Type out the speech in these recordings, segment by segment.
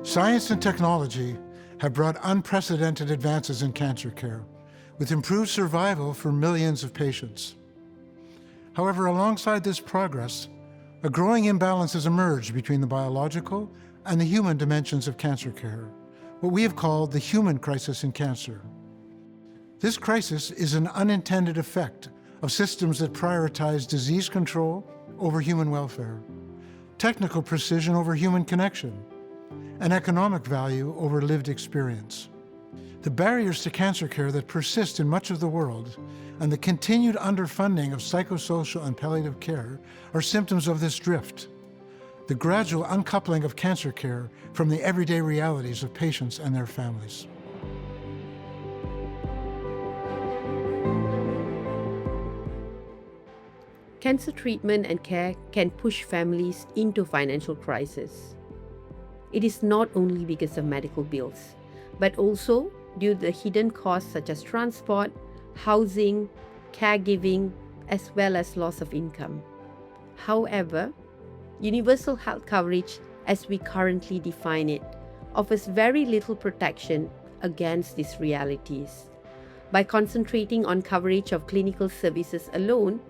Science and technology have brought unprecedented advances in cancer care, with improved survival for millions of patients. However, alongside this progress, a growing imbalance has emerged between the biological and the human dimensions of cancer care, what we have called the human crisis in cancer. This crisis is an unintended effect of systems that prioritize disease control over human welfare, technical precision over human connection, and economic value over lived experience. The barriers to cancer care that persist in much of the world and the continued underfunding of psychosocial and palliative care are symptoms of this drift, the gradual uncoupling of cancer care from the everyday realities of patients and their families. Cancer treatment and care can push families into financial crisis. It is not only because of medical bills, but also due to the hidden costs such as transport, housing, caregiving, as well as loss of income. However, universal health coverage, as we currently define it, offers very little protection against these realities. By concentrating on coverage of clinical services alone,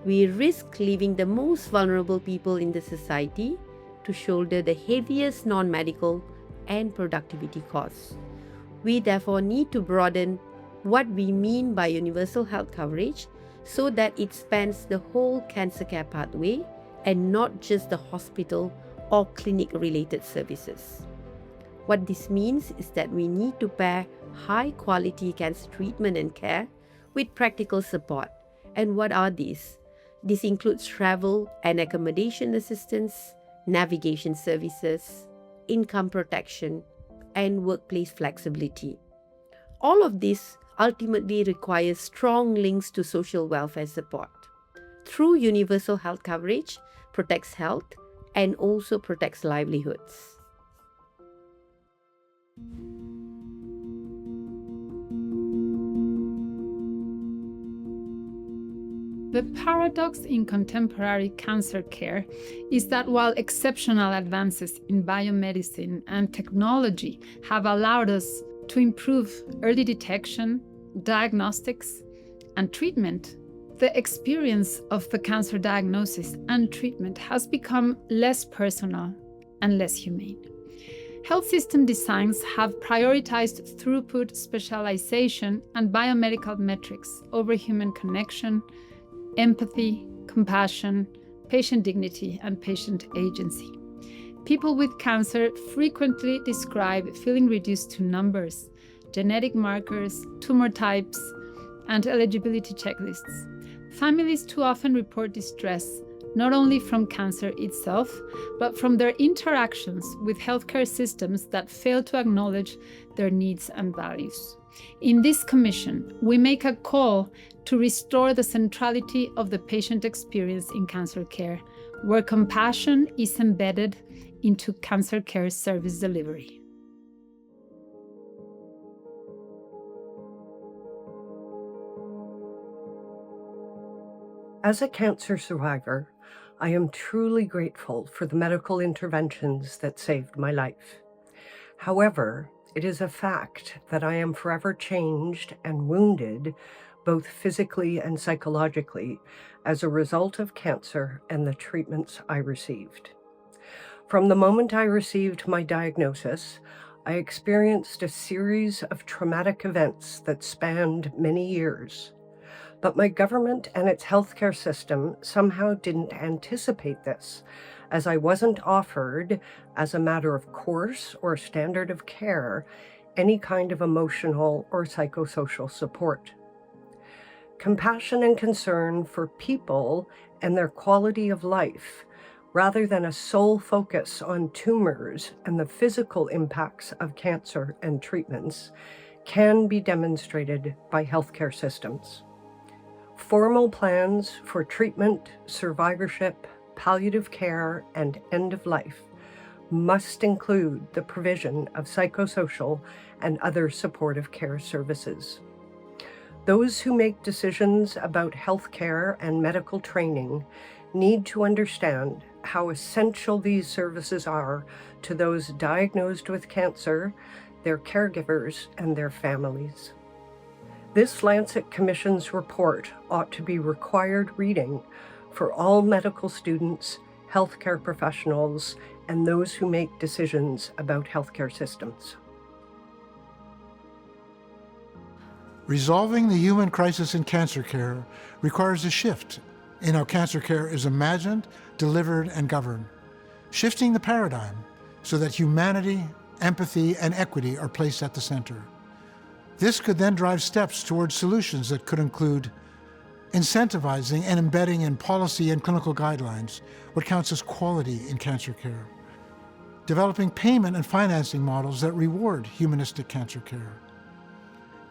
we risk leaving the most vulnerable people in the society to shoulder the heaviest non-medical and productivity costs. We therefore need to broaden what we mean by universal health coverage so that it spans the whole cancer care pathway and not just the hospital or clinic-related services. What this means is that we need to pair high-quality cancer treatment and care with practical support. And what are these? This includes travel and accommodation assistance, navigation services, income protection, and workplace flexibility. All of this ultimately requires strong links to social welfare support. Through universal health coverage, protects health and also protects livelihoods. The paradox in contemporary cancer care is that while exceptional advances in biomedicine and technology have allowed us to improve early detection, diagnostics, and treatment, the experience of the cancer diagnosis and treatment has become less personal and less humane. Health system designs have prioritized throughput, specialization, and biomedical metrics over human connection, empathy, compassion, patient dignity, and patient agency. People with cancer frequently describe feeling reduced to numbers, genetic markers, tumor types, and eligibility checklists. Families too often report distress, not only from cancer itself, but from their interactions with healthcare systems that fail to acknowledge their needs and values. In this commission, we make a call to restore the centrality of the patient experience in cancer care, where compassion is embedded into cancer care service delivery. As a cancer survivor, I am truly grateful for the medical interventions that saved my life. However, it is a fact that I am forever changed and wounded, both physically and psychologically, as a result of cancer and the treatments I received. From the moment I received my diagnosis, I experienced a series of traumatic events that spanned many years. But my government and its healthcare system somehow didn't anticipate this, as I wasn't offered, as a matter of course or standard of care, any kind of emotional or psychosocial support. Compassion and concern for people and their quality of life, rather than a sole focus on tumors and the physical impacts of cancer and treatments, can be demonstrated by healthcare systems. Formal plans for treatment, survivorship, palliative care, and end of life must include the provision of psychosocial and other supportive care services. Those who make decisions about healthcare and medical training need to understand how essential these services are to those diagnosed with cancer, their caregivers, and their families. This Lancet Commission's report ought to be required reading for all medical students, healthcare professionals, and those who make decisions about healthcare systems. Resolving the human crisis in cancer care requires a shift in how cancer care is imagined, delivered, and governed, shifting the paradigm so that humanity, empathy, and equity are placed at the center. This could then drive steps towards solutions that could include incentivizing and embedding in policy and clinical guidelines what counts as quality in cancer care, developing payment and financing models that reward humanistic cancer care,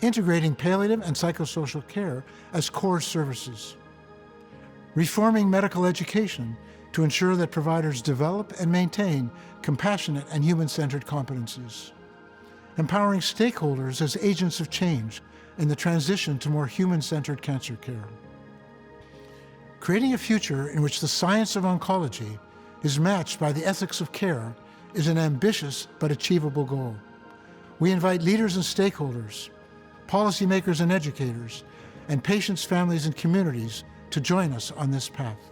integrating palliative and psychosocial care as core services, reforming medical education to ensure that providers develop and maintain compassionate and human-centered competencies, empowering stakeholders as agents of change in the transition to more human-centered cancer care. Creating a future in which the science of oncology is matched by the ethics of care is an ambitious but achievable goal. We invite leaders and stakeholders, policymakers and educators, and patients, families, and communities to join us on this path.